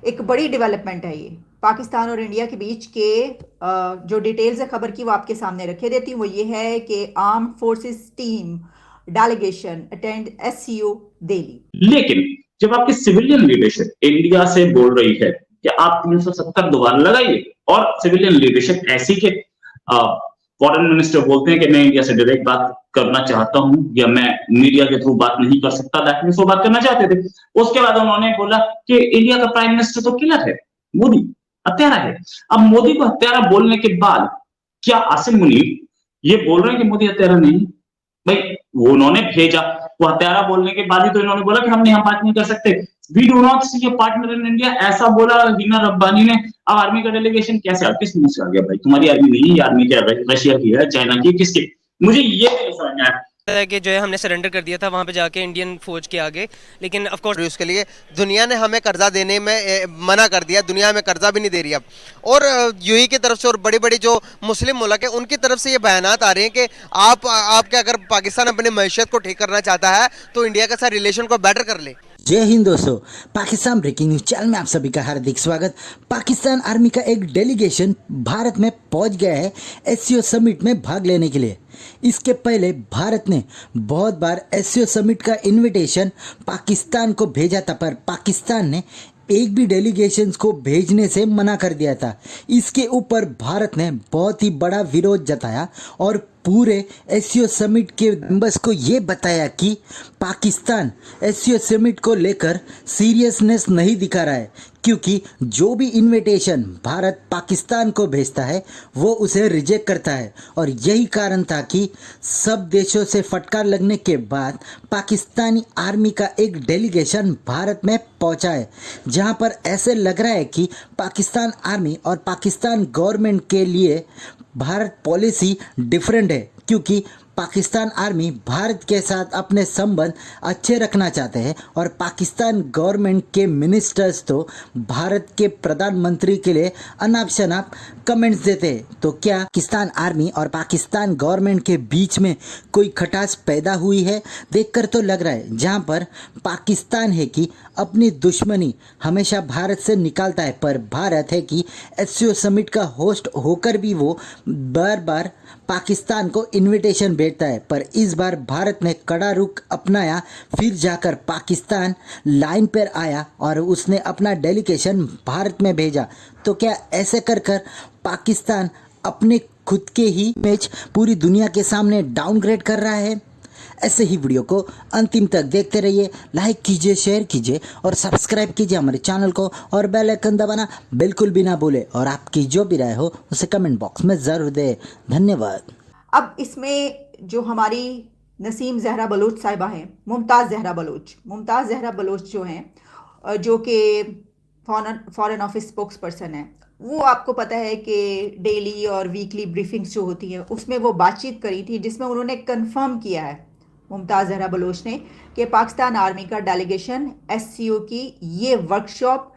एक बड़ी डेवलपमेंट है ये पाकिस्तान और इंडिया के बीच के। जो डिटेल्स है खबर की वो आपके सामने रखे देती हूँ। वो ये है कि arm forces team delegation attend SCO Delhi. लेकिन जब आपकी सिविलियन लीडरशिप इंडिया से बोल रही है कि आप 370 दोबारा लगाइए, और सिविलियन लीडरशिप ऐसी के फॉरेन मिनिस्टर बोलते हैं कि मैं इंडिया से डायरेक्ट बात करना चाहता हूं या मैं मीडिया के थ्रू बात नहीं कर सकता, दैट मींस वो बात करना चाहते थे। उसके बाद उन्होंने बोला कि इंडिया का प्राइम मिनिस्टर तो किलर है, मोदी हत्यारा है। अब मोदी को हत्यारा बोलने के बाद क्या आसिम मुनीर ये बोल रहे हैं कि मोदी हत्यारा नहीं? भाई वो उन्होंने भेजा, वो हत्यारा बोलने के बाद ही तो इन्होंने बोला कि हम यहाँ बात नहीं कर सकते। We do not see a partner in India, ऐसा बोला हिना रब्बानी ने। अब आर्मी का डेलीगेशन कैसे आ, किस मुंह से आ गया? भाई तुम्हारी आर्मी नहीं है, आर्मी क्या रशिया की है, चाइना की, किसकी? मुझे ये नहीं समझ में आया है कि जो है हमने सरेंडर कर दिया था वहाँ पे जाके इंडियन फौज के आगे, लेकिन ऑफ कोर्स उसके लिए दुनिया ने हमें कर्जा देने में मना कर दिया। दुनिया में कर्जा भी नहीं दे रही अब। और यूएई की तरफ से और बड़ी बड़ी जो मुस्लिम मुल्क है उनकी तरफ से ये बयानात आ रहे हैं कि आपके अगर पाकिस्तान अपनी मैशियत को ठीक करना चाहता है तो इंडिया के साथ रिलेशन को बेटर कर ले। जय हिंद दोस्तों, पाकिस्तान ब्रेकिंग न्यूज चैनल में आप सभी का हार्दिक स्वागत। पाकिस्तान आर्मी का एक डेलीगेशन भारत में पहुंच गया है एससीओ समिट में भाग लेने के लिए। इसके पहले भारत ने बहुत बार एससीओ समिट का इनविटेशन पाकिस्तान को भेजा था, पर पाकिस्तान ने एक भी डेलीगेशंस को भेजने से मना कर दिया था। इसके ऊपर भारत ने बहुत ही बड़ा विरोध जताया और पूरे एससीओ समिट के मेंबर्स को ये बताया कि पाकिस्तान एससीओ समिट को लेकर सीरियसनेस नहीं दिखा रहा है, क्योंकि जो भी इनविटेशन भारत पाकिस्तान को भेजता है वो उसे रिजेक्ट करता है। और यही कारण था कि सब देशों से फटकार लगने के बाद पाकिस्तानी आर्मी का एक डेलीगेशन भारत में पहुंचा है, जहां पर ऐसे लग रहा है कि पाकिस्तान आर्मी और पाकिस्तान गवर्नमेंट के लिए भारत पॉलिसी डिफरेंट है, क्योंकि पाकिस्तान आर्मी भारत के साथ अपने संबंध अच्छे रखना चाहते हैं और पाकिस्तान गवर्नमेंट के मिनिस्टर्स तो भारत के प्रधानमंत्री के लिए अनाप शनाप कमेंट्स देते हैं। तो क्या पाकिस्तान आर्मी और पाकिस्तान गवर्नमेंट के बीच में कोई खटास पैदा हुई है? देखकर तो लग रहा है जहां पर पाकिस्तान है कि अपनी दुश्मनी हमेशा भारत से निकालता है, पर भारत है कि एससीओ समिट का होस्ट होकर भी वो बार बार पाकिस्तान को इनविटेशन भेजता है। पर इस बार भारत ने कड़ा रुख अपनाया, फिर जाकर पाकिस्तान लाइन पर आया और उसने अपना डेलीगेशन भारत में भेजा। तो क्या ऐसे कर कर पाकिस्तान अपने खुद के ही इमेज पूरी दुनिया के सामने डाउनग्रेड कर रहा है? ऐसे ही वीडियो को अंतिम तक देखते रहिए, लाइक कीजिए, शेयर कीजिए और सब्सक्राइब कीजिए हमारे चैनल को, और बेल आइकन दबाना बिल्कुल भी ना भूले। और आपकी जो भी राय हो उसे कमेंट बॉक्स में ज़रूर दें। धन्यवाद। अब इसमें जो हमारी नसीम जहरा बलोच साहिबा हैं, मुमताज़ जहरा बलोच जो हैं, जो कि फॉरेन ऑफिस स्पोक्स पर्सन है, वो आपको पता है कि डेली और वीकली ब्रीफिंग्स जो होती हैं उसमें वो बातचीत करी थी, जिसमें उन्होंने कंफर्म किया है मुमताज़ जहरा बलोच ने कि पाकिस्तान आर्मी का डेलीगेशन एससीओ की ये वर्कशॉप,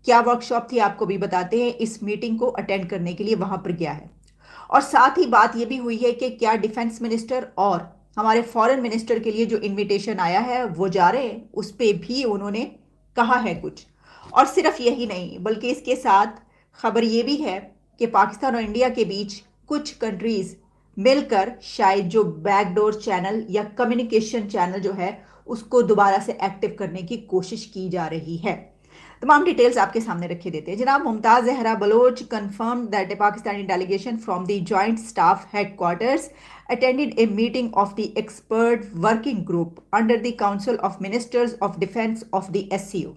क्या वर्कशॉप थी आपको भी बताते हैं, इस मीटिंग को अटेंड करने के लिए वहां पर गया है। और साथ ही बात यह भी हुई है कि क्या डिफेंस मिनिस्टर और हमारे फॉरेन मिनिस्टर के लिए जो इनविटेशन आया है वो जा रहे हैं, उस पर भी उन्होंने कहा है कुछ। और सिर्फ यही नहीं, बल्कि इसके साथ खबर यह भी है कि पाकिस्तान और इंडिया के बीच कुछ कंट्रीज मिलकर शायद जो बैकडोर चैनल या कम्युनिकेशन चैनल जो है उसको दोबारा से एक्टिव करने की कोशिश की जा रही है। तमाम डिटेल्स आपके सामने रखे देते हैं। जनाब Mumtaz Zahra Baloch confirm that a Pakistani delegation from the joint staff headquarters attended a meeting of the expert working group under the Council of Ministers of Defense of the SCO।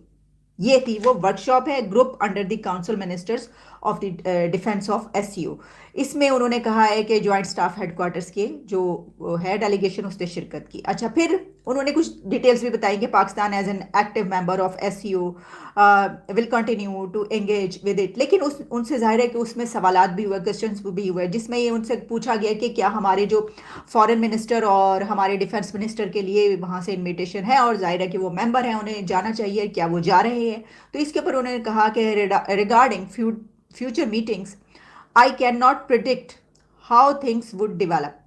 ये थी वो वर्कशॉप है, group under the council ministers of the defence of SCO. इसमें उन्होंने कहा है कि joint staff headquarters के जो है डेलीगेशन उसने शिरकत की। अच्छा, फिर उन्होंने कुछ डिटेल्स भी बताई कि Pakistan as an active member of SCO will continue to engage with it. लेकिन उनसे जाहिर है कि उसमें सवालात भी हुए, क्वेश्चंस भी हुए, जिसमें ये उनसे पूछा गया कि क्या हमारे जो फॉरेन मिनिस्टर और हमारे डिफेंस मिनिस्टर के लिए वहाँ से इन्विटेशन है, और जाहिर है कि वो मेंबर हैं, उन्हें जाना चाहिए, क्या वो जा रहे हैं? तो इसके ऊपर उन्होंने कहा कि regarding future meetings I can not predict how things would develop,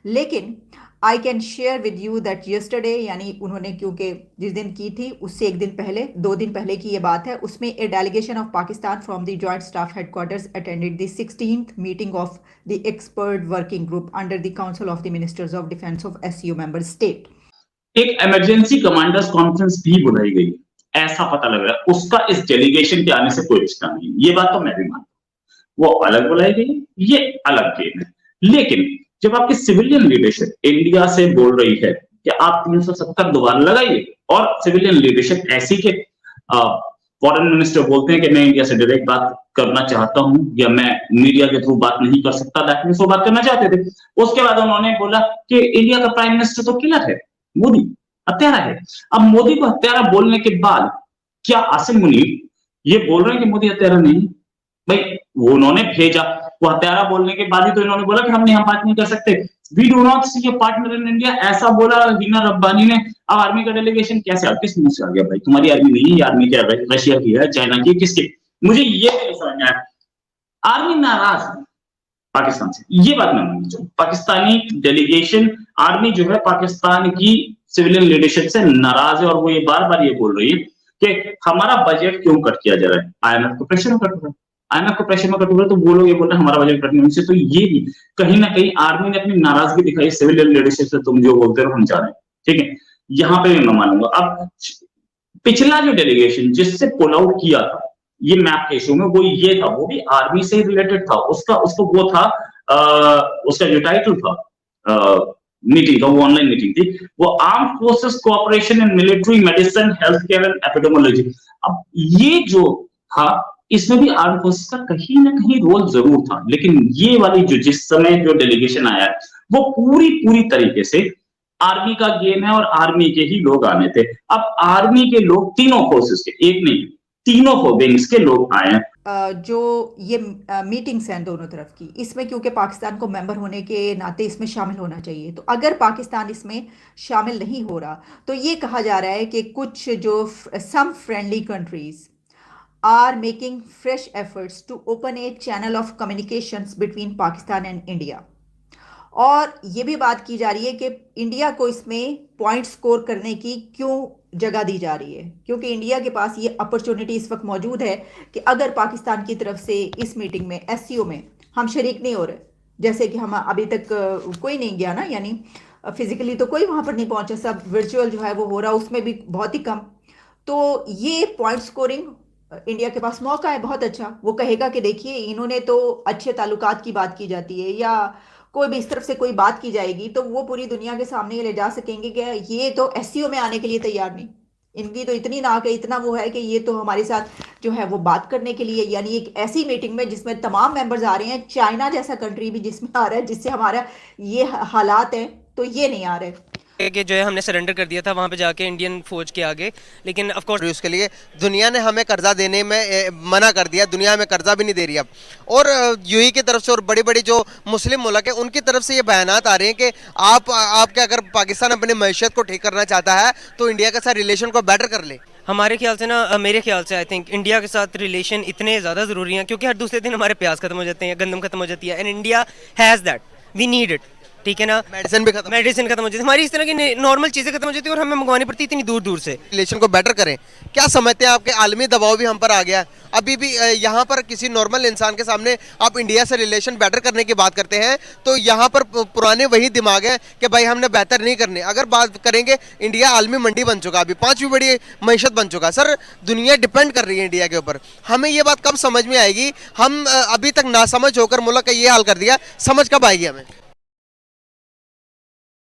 लेकिन I can share with you that yesterday, यानी उन्होंने क्योंकि जिस दिन की थी उससे एक दिन पहले, 2 दिन पहले की ये बात है, उसमें a delegation of Pakistan from the joint staff headquarters attended the 16th meeting of the expert working group under the council of the ministers of defence of SCO member state. एक इमरजेंसी कमांडर्स कॉन्फ्रेंस भी बुलाई गई, ऐसा पता लग रहा है। उसका इस डेलीगेशन के आने से कोई रिश्ता नहीं, ये बात तो मैं भी मानता हूं। वो अलग बुलाई गई, ये अलग गेम है। लेकिन जब आपकी सिविलियन लीडरशिप इंडिया से बोल रही है कि आप 370 दोबारा लगाइए, और सिविलियन लीडरशिप ऐसी के फॉरेन मिनिस्टर बोलते हैं कि मैं इंडिया से डायरेक्ट बात करना चाहता हूं या मैं मीडिया के थ्रू बात नहीं कर सकता, दैट मींस वो बात करना चाहते थे। उसके बाद उन्होंने बोला कि इंडिया का प्राइम मिनिस्टर तो किलर है, मोदी हत्यारा है। अब मोदी को हत्यारा बोलने के बाद क्या आसिम मुनीर ये बोल रहे हैं कि मोदी हत्यारा नहीं? भाई वो उन्होंने भेजा, वो हत्यारा बोलने के बाद ही तो इन्होंने बोला कि हमने हम बात नहीं कर सकते। We do not see a partner in India, ऐसा बोला हिना रब्बानी ने। अब आर्मी का डेलीगेशन कैसे आ, किस मुंह से आ गया? भाई तुम्हारी आर्मी नहीं है, आर्मी क्या है? रशिया की है, चाइना की, किसकी? मुझे ये नहीं समझ में आया। आर्मी नाराज है पाकिस्तान से, ये बात मैं माननी चाहूँ। पाकिस्तानी डेलीगेशन, आर्मी जो है पाकिस्तान की सिविलियन लीडरशिप से नाराज है, और वो ये बार बार ये बोल रही है कि हमारा बजट क्यों कट किया जा रहा है। आईएमएफ को प्रेशर में कट रहा है, आईएमएफ को प्रेशर में कट रहा है, तो वो लोग ये बोल रहे हैं हमारा बजट कटने से। तो ये भी कहीं ना कहीं आर्मी ने अपनी नाराजगी दिखाई सिविलियन लीडरशिप से। तुम जो बोलते हो हम जा रहे हैं, ठीक है, यहाँ पे भी मैं मानूंगा। अब पिछला जो डेलीगेशन जिससे पुल आउट किया था ये मैप के इशू में, वो ये था, वो भी आर्मी से रिलेटेड था। उसको वो था उसका जो टाइटल था मीटिंग का, वो ऑनलाइन मीटिंग थी, वो arm forces cooperation in military medicine health care and epidemiology. अब ये जो था इसमें भी आर्म फोर्सेस का कहीं ना कहीं रोल जरूर था, लेकिन ये वाली जो जिस समय जो डेलीगेशन आया है वो पूरी तरीके से आर्मी का गेम है, और आर्मी के ही लोग आने थे। अब आर्मी के लोग तीनों फोर्सेस के, एक नहीं तीनों विंग्स के लोग आए हैं। जो ये मीटिंग्स हैं दोनों तरफ की, इसमें क्योंकि पाकिस्तान को मेंबर होने के नाते इसमें शामिल होना चाहिए, तो अगर पाकिस्तान इसमें शामिल नहीं हो रहा तो ये कहा जा रहा है कि कुछ जो some friendly countries are making fresh efforts to open a channel of communications between Pakistan and India. और ये भी बात की जा रही है कि इंडिया को इसमें पॉइंट स्कोर करने की क्यों जगह दी जा रही है, क्योंकि इंडिया के पास ये अपॉर्चुनिटी इस वक्त मौजूद है कि अगर पाकिस्तान की तरफ से इस मीटिंग में, एससीओ में हम शरीक नहीं हो रहे, जैसे कि हम अभी तक कोई नहीं गया ना, यानी फिजिकली तो कोई वहाँ पर नहीं पहुँचा, सब वर्चुअल जो है वो हो रहा, उसमें भी बहुत ही कम। तो ये पॉइंट स्कोरिंग इंडिया के पास मौका है बहुत अच्छा। वो कहेगा कि देखिए इन्होंने तो अच्छे ताल्लुकात की बात की जाती है, या कोई भी इस तरफ से कोई बात की जाएगी तो वो पूरी दुनिया के सामने ये ले जा सकेंगे कि ये तो एससीओ में आने के लिए तैयार नहीं, इनकी तो इतनी नाक है, इतना वो है कि ये तो हमारे साथ जो है वो बात करने के लिए, यानी एक ऐसी मीटिंग में जिसमें तमाम मेंबर्स आ रहे हैं, चाइना जैसा कंट्री भी जिसमें आ रहा है, जिससे हमारा ये हालात है, तो ये नहीं आ रहे कि जो है हमने सरेंडर कर दिया था वहाँ पे जाके इंडियन फौज के आगे। लेकिन ऑफ कोर्स उसके लिए दुनिया ने हमें कर्जा देने में मना कर दिया, दुनिया में कर्जा भी नहीं दे रही अब। और यूएई की तरफ से और बड़ी बड़ी जो मुस्लिम मुल्क है उनकी तरफ से ये बयानात आ रहे हैं कि आपके अगर पाकिस्तान अपनी मैशियत को ठीक करना चाहता है तो इंडिया के साथ रिलेशन को बेटर कर ले। हमारे ख्याल से ना, मेरे ख्याल से आई थिंक इंडिया के साथ रिलेशन इतने ज़्यादा ज़रूरी हैं, क्योंकि हर दूसरे दिन हमारे प्याज खत्म हो जाते हैं, गंदम खत्म हो जाती है, and India has that, we need it, ठीक है ना। मेडिसिन भी खत्म हो जाती है, हमारी इस तरह की नॉर्मल चीज़ें खत्म हो जाती है, और हमें मंगवानी पड़ती है इतनी दूर दूर से। रिलेशन को बेटर करें। क्या समझते हैं आपके आलमी दबाव भी हम पर आ गया, अभी भी यहाँ पर किसी नॉर्मल इंसान के सामने आप इंडिया से रिलेशन बेटर करने की बात करते हैं तो यहाँ पर पुराने वही दिमाग है कि भाई हमने बेहतर नहीं करने। अगर बात करेंगे, इंडिया आलमी मंडी बन चुका, अभी 5वीं बड़ी मईशत बन चुका सर, दुनिया डिपेंड कर रही है इंडिया के ऊपर। हमें ये बात कब समझ में आएगी? हम अभी तक नासमझ होकर मुल्क का ये हाल कर दिया, समझ कब आएगी हमें?